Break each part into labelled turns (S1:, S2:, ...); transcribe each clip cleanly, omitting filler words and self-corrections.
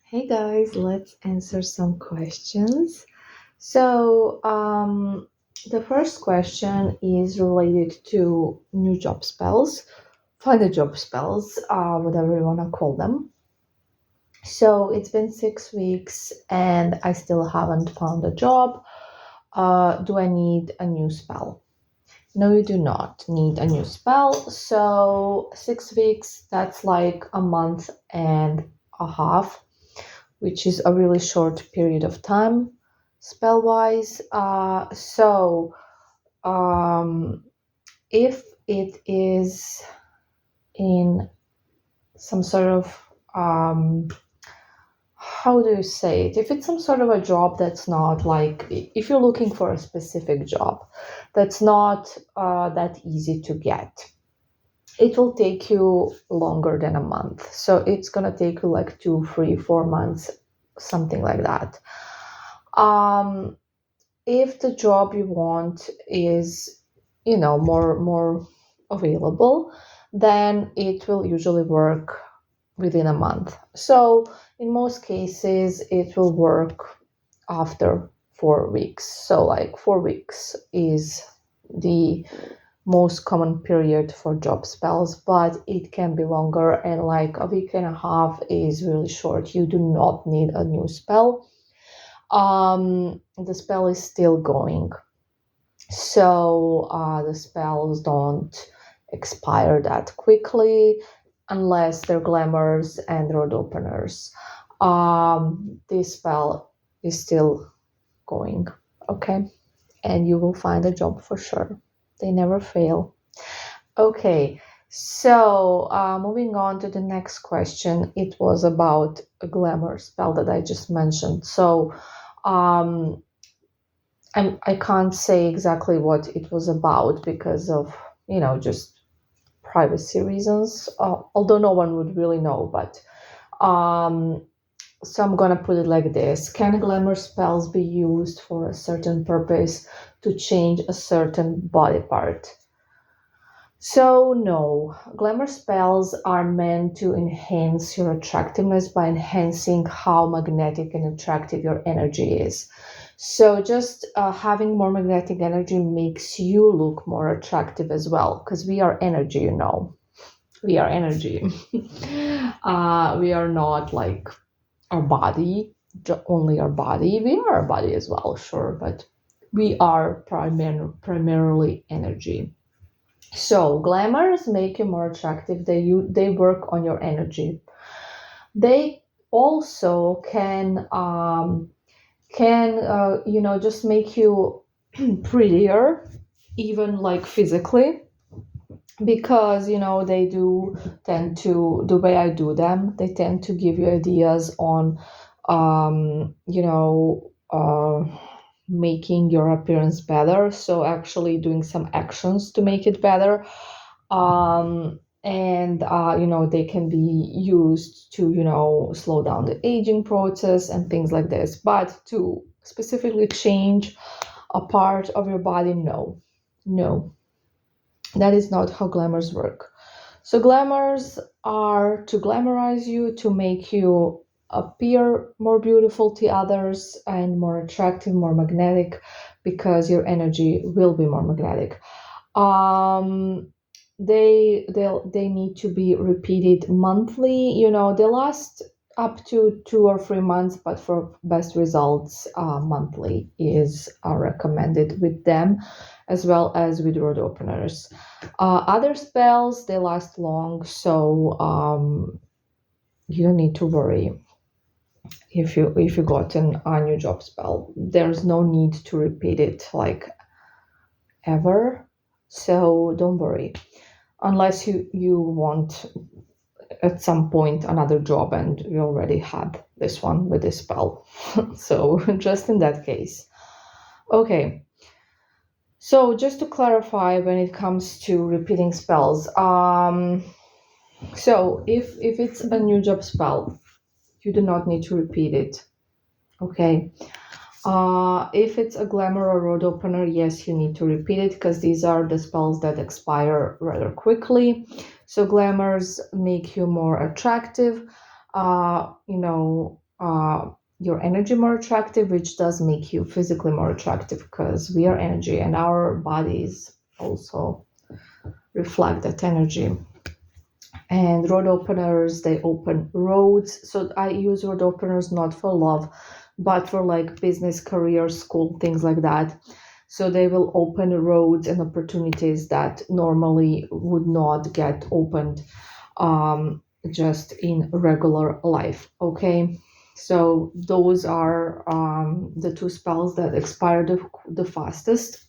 S1: Hey guys, let's answer some questions. The first question is related to new job spells, find job spells, whatever you want to call them. So, it's been 6 weeks and I still haven't found a job. Do I need a new spell? No, you do not need a new spell. So, 6 weeks, that's like a month and a half, which is a really short period of time spell wise. Um, if it is in some sort of, how do you say it? If it's some sort of a job that's not like, if you're looking for a specific job that's not that easy to get, it will take you longer than a month. So it's gonna take you like 2, 3, 4 months, something like that. Um, if the job you want is, more available, then it will usually work within a month. So in most cases, it will work after 4 weeks. So like 4 weeks is the most common period for job spells, but it can be longer, and like a week and a half is really short. You do not need a new spell. The spell is still going, so the spells don't expire that quickly unless they're glamours and road openers. This spell is still going, okay, and you will find a job for sure. They never fail. Okay, so moving on to the next question. It was about a glamour spell that I just mentioned. So um, I can't say exactly what it was about because of, just privacy reasons, although no one would really know. But um, so I'm gonna put it like this. Can glamour spells be used for a certain purpose to change a certain body part? So, no, glamour spells are meant to enhance your attractiveness by enhancing how magnetic and attractive your energy is. So, just having more magnetic energy makes you look more attractive as well, because we are energy, We are energy. We are not like our body, only our body. We are our body as well, sure, but we are primarily energy. So glamours make you more attractive. They work on your energy. They also can just make you prettier, even like physically, because they do tend to, the way I do them, they tend to give you ideas on um you know uh making your appearance better, so actually doing some actions to make it better. And they can be used to slow down the aging process and things like this, but to specifically change a part of your body, no, no, that is not how glamours work. So glamours are to glamorize you, to make you appear more beautiful to others and more attractive, more magnetic, because your energy will be more magnetic. um they need to be repeated monthly. They last up to 2 or 3 months, but for best results, monthly is recommended with them, as well as with road openers. Other spells, they last long, so you don't need to worry. If you got a new job spell, there's no need to repeat it like ever, so don't worry, unless you want at some point another job and you already had this one with this spell. So just in that case. Okay, so just to clarify, when it comes to repeating spells, so if it's a new job spell, you do not need to repeat it. Okay. If it's a glamour or road opener, yes, you need to repeat it, because these are the spells that expire rather quickly. So glamours make you more attractive. your energy more attractive, which does make you physically more attractive because we are energy and our bodies also reflect that energy. And road openers, they open roads. So I use road openers not for love, but for like business, career, school, things like that. So they will open roads and opportunities that normally would not get opened just in regular life. Okay. So those are the two spells that expire the fastest.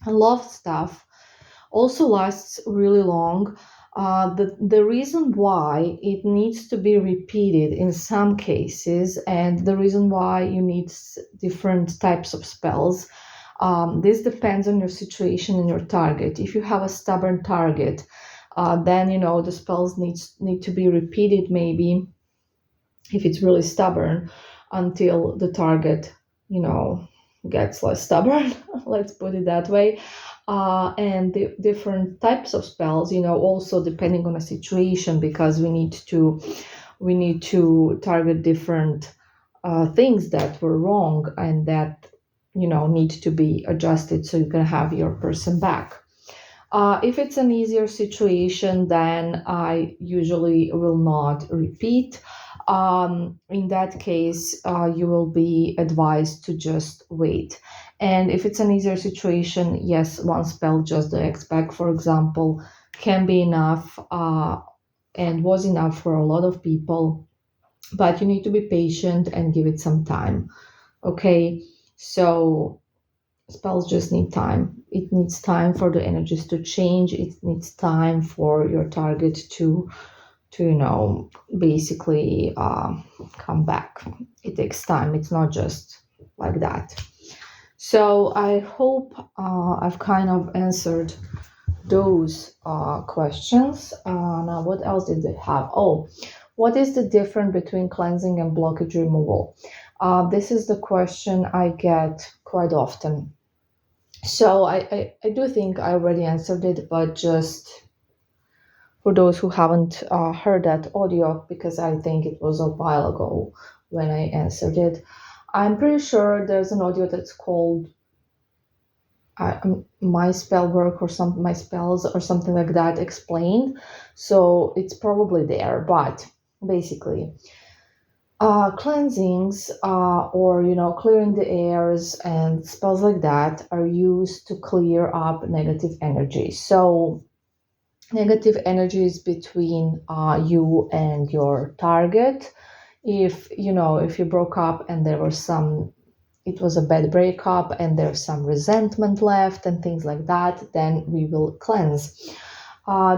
S1: Love stuff also lasts really long. The reason why it needs to be repeated in some cases, and the reason why you need different types of spells, this depends on your situation and your target. If you have a stubborn target, then the spells need to be repeated, maybe if it's really stubborn, until the target gets less stubborn. Let's put it that way. And the different types of spells, also depending on a situation, because we need to target different things that were wrong and that need to be adjusted so you can have your person back. If it's an easier situation, then I usually will not repeat. In that case, you will be advised to just wait. And if it's an easier situation, yes, one spell, just the X-Pack, for example, can be enough and was enough for a lot of people. But you need to be patient and give it some time. Okay, so spells just need time. It needs time for the energies to change. It needs time for your target to basically come back. It takes time. It's not just like that. So I hope I've kind of answered those questions. Now, what else did they have? Oh, what is the difference between cleansing and blockage removal? This is the question I get quite often. So I do think I already answered it, but just for those who haven't heard that audio, because I think it was a while ago when I answered it, I'm pretty sure there's an audio that's called my spell work or some my spells or something like that explained. So it's probably there, but basically cleansings or clearing the airs and spells like that are used to clear up negative energy. So negative energies between you and your target. If you broke up and there was it was a bad breakup and there's some resentment left and things like that, then we will cleanse.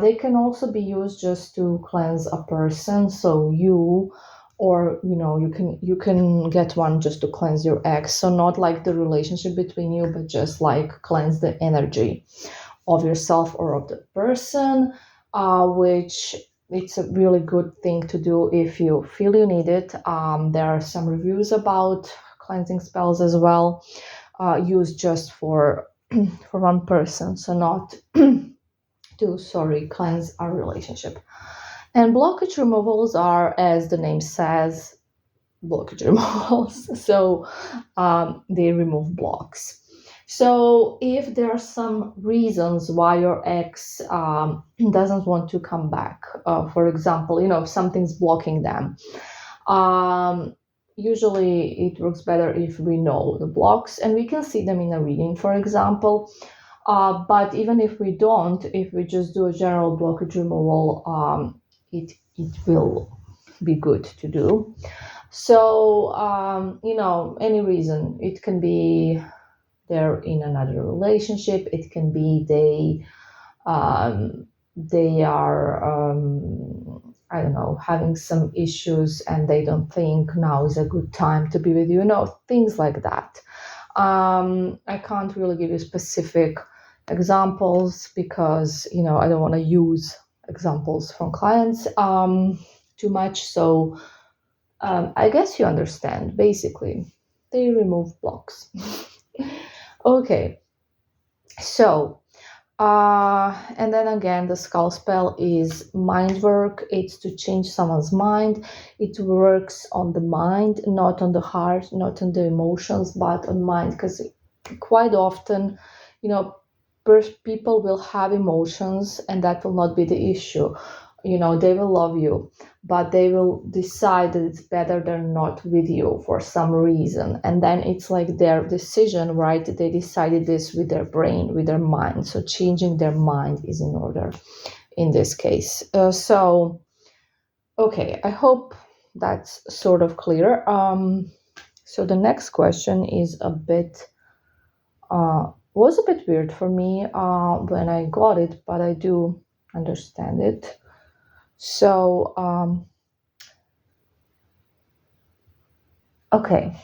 S1: They can also be used just to cleanse a person. So or you can get one just to cleanse your ex. So not like the relationship between you, but just like cleanse the energy of yourself or of the person, which it's a really good thing to do if you feel you need it. There are some reviews about cleansing spells as well, used just for for one person, so not to cleanse our relationship. And blockage removals are, as the name says, blockage removals. So they remove blocks. So if there are some reasons why your ex doesn't want to come back, for example, if something's blocking them, usually it works better if we know the blocks and we can see them in a reading, for example. But even if we don't, if we just do a general blockage removal, it will be good to do. So any reason. It can be they're in another relationship. It can be they are I don't know, having some issues and they don't think now is a good time to be with you. Things like that. I can't really give you specific examples because I don't want to use examples from clients too much. So I guess you understand. Basically, they remove blocks. Okay, so And then again, the skull spell is mind work. It's to change someone's mind. It works on the mind, not on the heart, not on the emotions, but on mind. Because quite often, you know, people will have emotions, and that will not be the issue. You know, they will love you, but they will decide that it's better they're not with you for some reason. And then it's like their decision, right? They decided this with their brain, with their mind. So changing their mind is in order in this case. Okay, I hope that's sort of clear. So the next question is was a bit weird for me when I got it, but I do understand it. So, okay.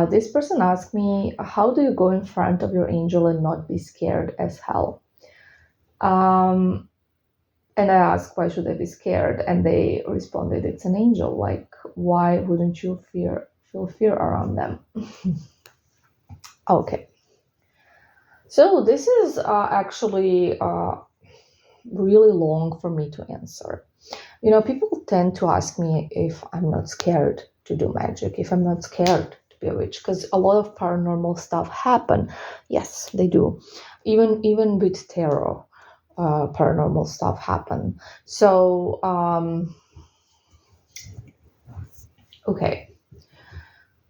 S1: This person asked me, how do you go in front of your angel and not be scared as hell? And I asked, why should I be scared? And they responded, it's an angel. Like, why wouldn't you feel fear around them? Okay. So this is actually really long for me to answer. You know, people tend to ask me if I'm not scared to do magic, if I'm not scared to be a witch, because a lot of paranormal stuff happen. Yes, they do. Even with tarot, paranormal stuff happen. So, okay.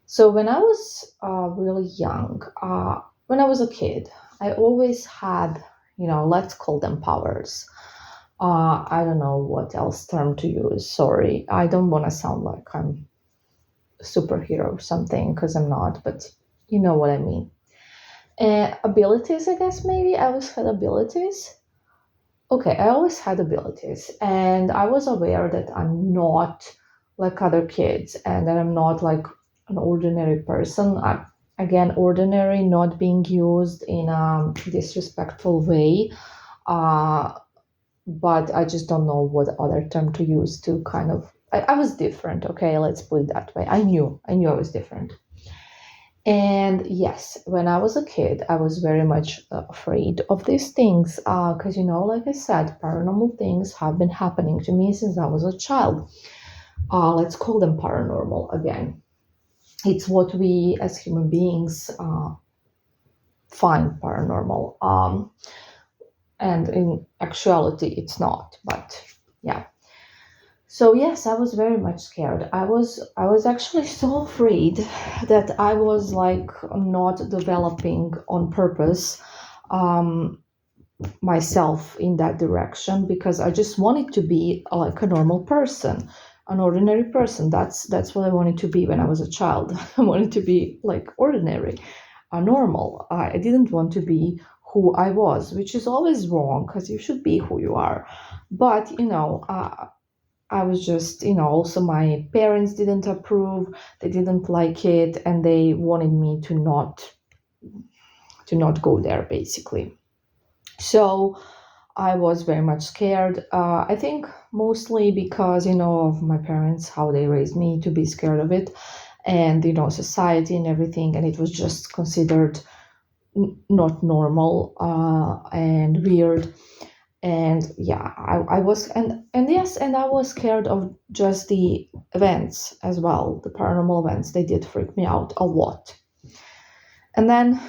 S1: So when I was really young, when I was a kid, I always had, you know, let's call them powers. I don't know what else term to use. Sorry, I don't want to sound like I'm a superhero or something because I'm not, but you know what I mean. Abilities, I guess maybe I always had abilities. Okay, I always had abilities, and I was aware that I'm not like other kids and that I'm not like an ordinary person. Again, ordinary, not being used in a disrespectful way. Uh, but I just don't know what other term to use to kind of. I was different. Okay, let's put it that way. I knew I was different. And yes, when I was a kid, I was very much afraid of these things because, you know, like I said, paranormal things have been happening to me since I was a child. Let's call them paranormal again. It's what we as human beings find paranormal. And in actuality, it's not. But yeah. So yes, I was very much scared. I was actually so afraid that I was like not developing on purpose um, myself in that direction because I just wanted to be like a normal person, an ordinary person. That's what I wanted to be when I was a child. I wanted to be like ordinary, normal. I didn't want to be who I was, which is always wrong because you should be who you are. But you know, I was just, you know, also my parents didn't approve, they didn't like it, and they wanted me to not go there basically. So I was very much scared. I think mostly because, you know, of my parents, how they raised me to be scared of it, and you know, society and everything, and it was just considered not normal and weird. And yeah, I was, and yes, and I was scared of just the events as well, the paranormal events. They did freak me out a lot. And then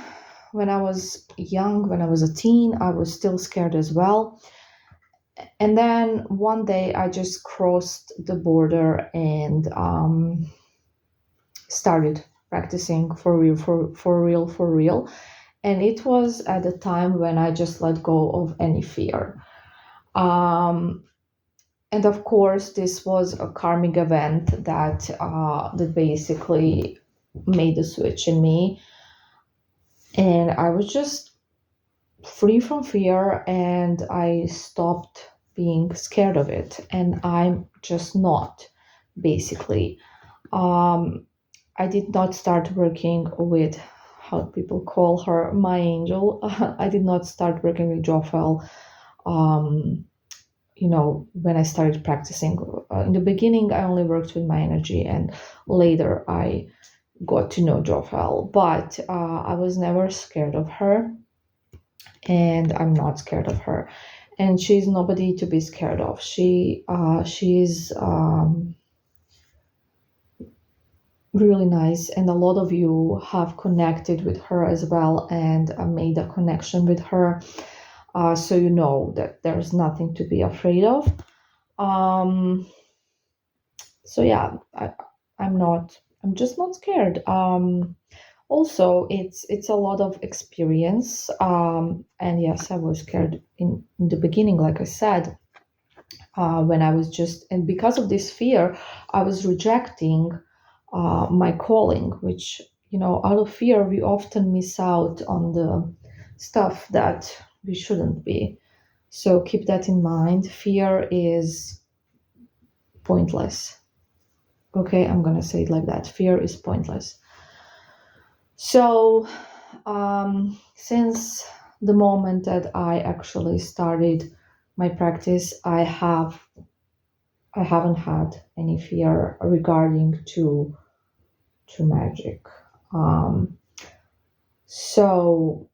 S1: when I was young, when I was a teen, I was still scared as well. And then one day I just crossed the border and started practicing for real, for real, for real. And it was at the time when I just let go of any fear. um, and of course this was a karmic event that basically made a switch in me, and I was just free from fear and I stopped being scared of it, and I'm just not basically. um, I did not start working with, how people call her, my angel. I did not start working with Jophiel um, you know, when I started practicing. In the beginning, I only worked with my energy, and later I got to know Jophiel. But I was never scared of her. and I'm not scared of her. And she's nobody to be scared of. She's really nice, and a lot of you have connected with her as well and made a connection with her. So you know that there's nothing to be afraid of. Um, so yeah, I'm just not scared. Also, it's a lot of experience. And yes, I was scared in the beginning, like I said, when I was just, and because of this fear, I was rejecting my calling, which, out of fear, we often miss out on the stuff that we shouldn't be. So keep that in mind. Fear is pointless. Okay, I'm gonna say it like that. Fear is pointless. So, since the moment that I actually started my practice, I haven't had any fear regarding to magic. Um, so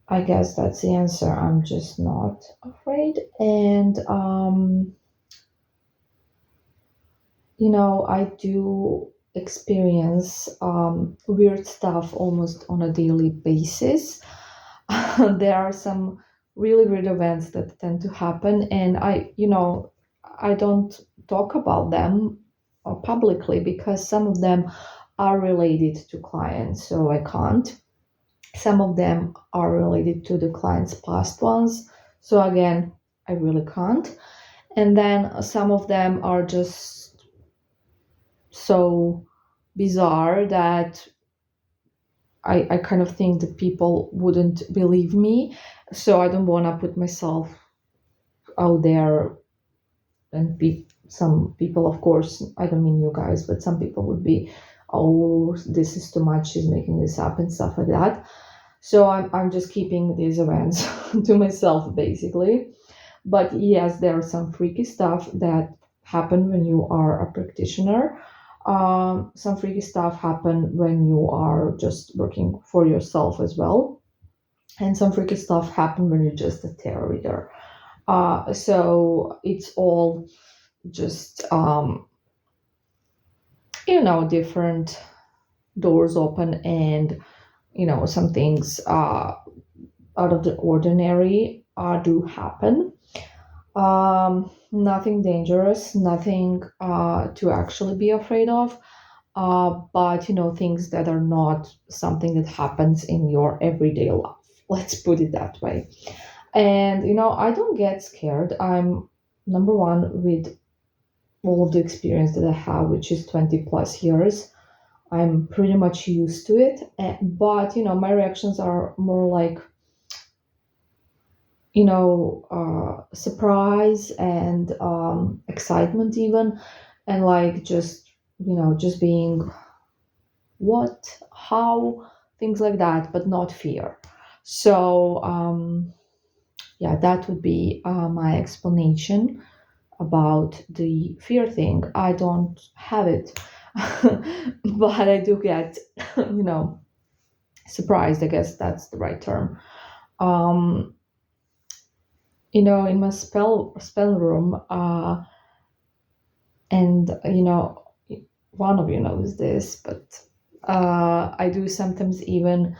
S1: I guess that's the answer. I'm just not afraid, and I do experience weird stuff almost on a daily basis. There are some really weird events that tend to happen, and I don't talk about them publicly because some of them are related to clients, so I can't. Some of them are related to the client's past ones, so again, I really can't. And then some of them are just so bizarre that I kind of think that people wouldn't believe me. So I don't want to put myself out there, and some people, of course, I don't mean you guys, but some people would be, oh, this is too much, she's making this up and stuff like that. So I'm just keeping these events to myself, basically. But yes, there are some freaky stuff that happen when you are a practitioner. Some freaky stuff happen when you are just working for yourself as well, and some freaky stuff happen when you're just a tarot reader. So it's all just different doors open, and some things out of the ordinary do happen. Nothing dangerous, nothing to actually be afraid of. But things that are not something that happens in your everyday life. Let's put it that way. And I don't get scared. I'm number one with all of the experience that I have, which is 20 plus years. I'm pretty much used to it. But my reactions are more like surprise and excitement even, and like just being what, how, things like that, but not fear. So yeah, that would be my explanation about the fear thing. I don't have it, but I do get surprised, I guess that's the right term. um in my spell room, and one of you knows this, but I do sometimes even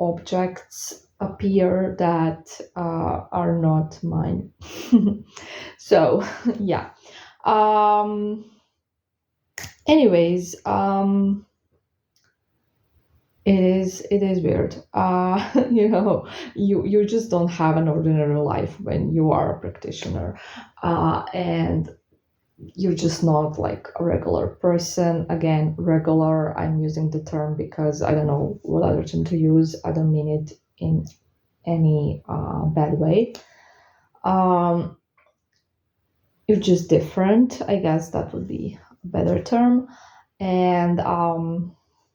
S1: objects appear that are not mine. So yeah. um Anyways, it is weird. You just don't have an ordinary life when you are a practitioner, and you're just not like a regular person. Again, regular, I'm using the term because I don't know what other term to use. I don't mean it in any bad way. um you're just different, I guess that would be a better term. And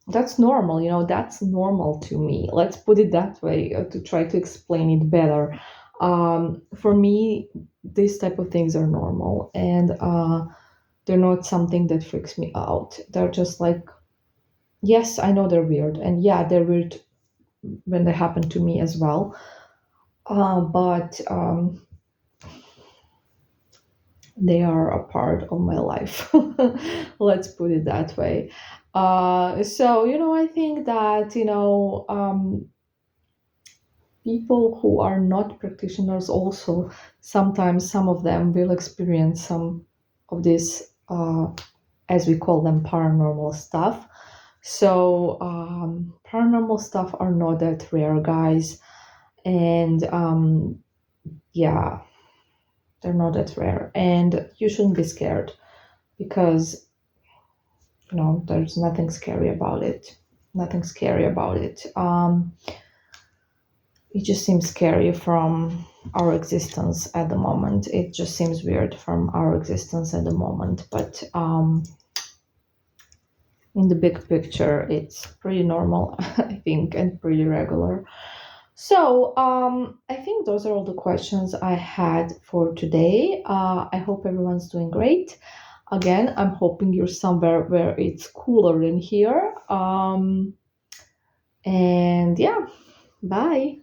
S1: that's normal, that's normal to me. Let's put it that way, to try to explain it better. For me, these type of things are normal, and they're not something that freaks me out. They're just like, yes, I know they're weird, and yeah, they're weird when they happen to me as well. But they are a part of my life. Let's put it that way. So, I think that, people who are not practitioners also, sometimes some of them will experience some of this, as we call them, paranormal stuff. So, paranormal stuff are not that rare, guys. And yeah, they're not that rare. And you shouldn't be scared because, there's nothing scary about it. Nothing scary about it. It just seems scary from our existence at the moment. It just seems weird from our existence at the moment. But in the big picture, it's pretty normal, I think, and pretty regular. So I think those are all the questions I had for today. I hope everyone's doing great. Again, I'm hoping you're somewhere where it's cooler than here. And yeah, bye.